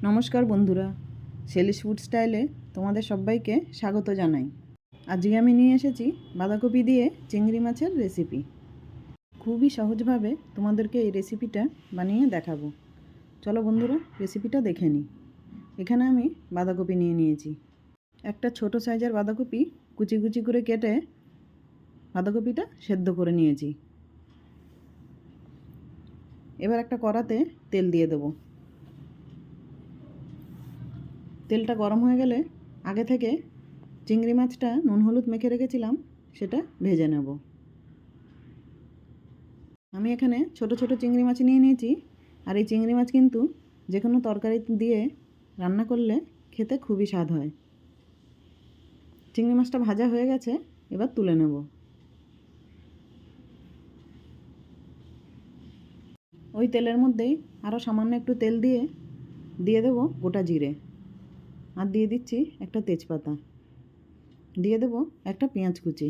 নমস্কার বন্ধুরা, Shelley's food স্টাইলে তোমাদের সবাইকে স্বাগত জানাই। আজকে আমি নিয়ে এসেছি বাঁধাকপি দিয়ে চিংড়ি মাছের রেসিপি। খুবই সহজভাবে তোমাদেরকে এই রেসিপিটা বানিয়ে দেখাবো। চলো বন্ধুরা, রেসিপিটা দেখে নিই। এখানে আমি বাঁধাকপি নিয়ে নিয়েছি। একটা ছোট সাইজের বাঁধাকপি কুচি কুচি করে কেটে বাঁধাকপিটা সেদ্ধ করে নিয়েছি। এবার একটা কড়াতে তেল দিয়ে দেবো। তেলটা গরম হয়ে গেলে আগে থেকে চিংড়ি মাছটা নুন হলুদ মেখে রেখেছিলাম, সেটা ভেজে নেব। আমি এখানে ছোট ছোট চিংড়ি মাছ নিয়ে নিয়েছি। আর এই চিংড়ি মাছ কিন্তু যে কোনো তরকারি দিয়ে রান্না করলে খেতে খুবই স্বাদ হয়। চিংড়ি মাছটা ভাজা হয়ে গেছে, এবার তুলে নেব। ওই তেলের মধ্যেই আরও সামান্য একটু তেল দিয়ে দেব গোটা জিরে, আর দিয়ে দিচ্ছি একটা তেজপাতা, দিয়ে দেব একটা পেঁয়াজ কুচি।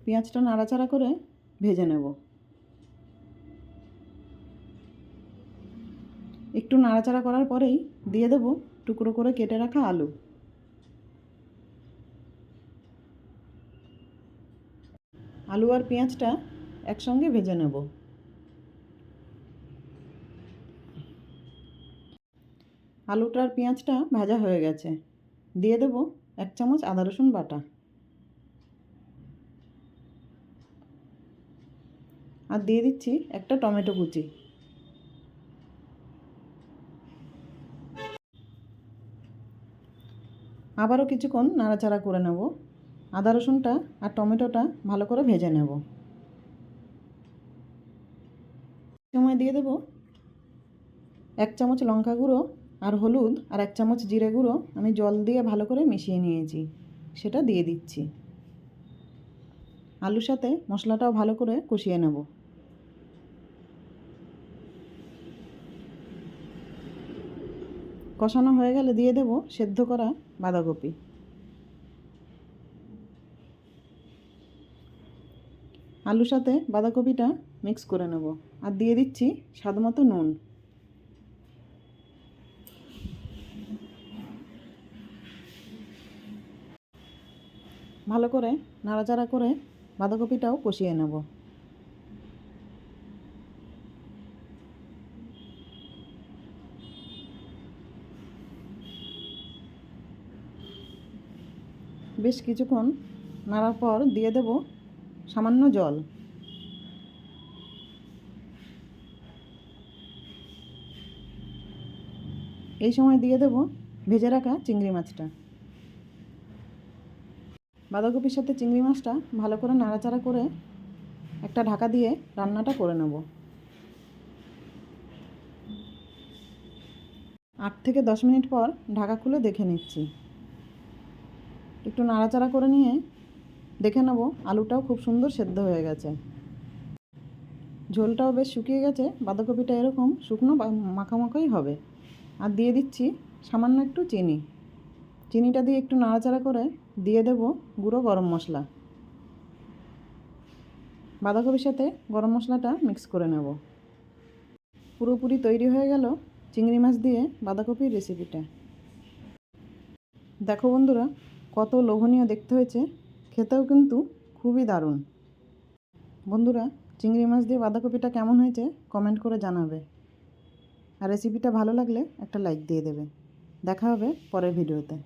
পেঁয়াজটা নাড়াচাড়া করে ভেজে নেব। একটু নাড়াচাড়া করার পরেই দিয়ে দেব টুকরো করে কেটে রাখা আলু। আলু আর পেঁয়াজটা একসঙ্গে ভেজে নেব। আলুটা আর পেঁয়াজটা ভাজা হয়ে গেছে, দিয়ে দেব 1 চামচ আদা রসুন বাটা, আর দিয়ে দিচ্ছি একটা টমেটো কুচি। আবারও কিছুক্ষণ নাড়াচাড়া করে নেব। আদা রসুনটা আর টমেটোটা ভালো করে ভেজে নেব। সময় দিয়ে দেব 1 চামচ লঙ্কা গুঁড়ো আর হলুদ, আর 1 চামচ জিরে গুঁড়ো আমি জল দিয়ে ভালো করে মিশিয়ে নিয়েছি, সেটা দিয়ে দিচ্ছি। আলুর সাথে মশলাটাও ভালো করে কষিয়ে নেব। কষানো হয়ে গেলে দিয়ে দেব সেদ্ধ করা বাঁধাকপি। আলুর সাথে বাঁধাকপিটা মিক্স করে নেব, আর দিয়ে দিচ্ছি স্বাদমতো নুন। ভালো করে নাড়াচাড়া করে বাঁধাকপিটাও কষিয়ে নেব। বেশ কিছুক্ষণ নাড়ার পর দিয়ে দেব সামান্য জল। এই সময় দিয়ে দেব ভেজে রাখা চিংড়ি মাছটা। বাঁধাকপির সাথে চিংড়ি মাছটা ভালো করে নাড়াচাড়া করে একটা ঢাকা দিয়ে রান্নাটা করে নেব। 8 থেকে 10 মিনিট পর ঢাকা খুলে দেখে নিচ্ছি। একটু নাড়াচাড়া করে নিয়ে দেখে নেব আলুটাও খুব সুন্দর সেদ্ধ হয়ে গেছে, ঝোলটাও বেশ শুকিয়ে গেছে। বাঁধাকপিটা এরকম শুকনো মাখামাখাই হবে। আর দিয়ে দিচ্ছি সামান্য একটু চিনি। চিনিটা দিয়ে একটু নাড়াচাড়া করে দিয়ে দেব গুঁড়ো গরম মশলা। বাঁধাকপির সাথে গরম মশলাটা মিক্স করে নেব। পুরোপুরি তৈরি হয়ে গেল চিংড়ি মাছ দিয়ে বাঁধাকপির রেসিপিটা। দেখো বন্ধুরা, কত লোভনীয় দেখতে হয়েছে, খেতেও কিন্তু খুবই দারুণ। বন্ধুরা, চিংড়ি মাছ দিয়ে বাঁধাকপিটা কেমন হয়েছে কমেন্ট করে জানাবে। আর রেসিপিটা ভালো লাগলে একটা লাইক দিয়ে দেবে। দেখা হবে পরের ভিডিওতে।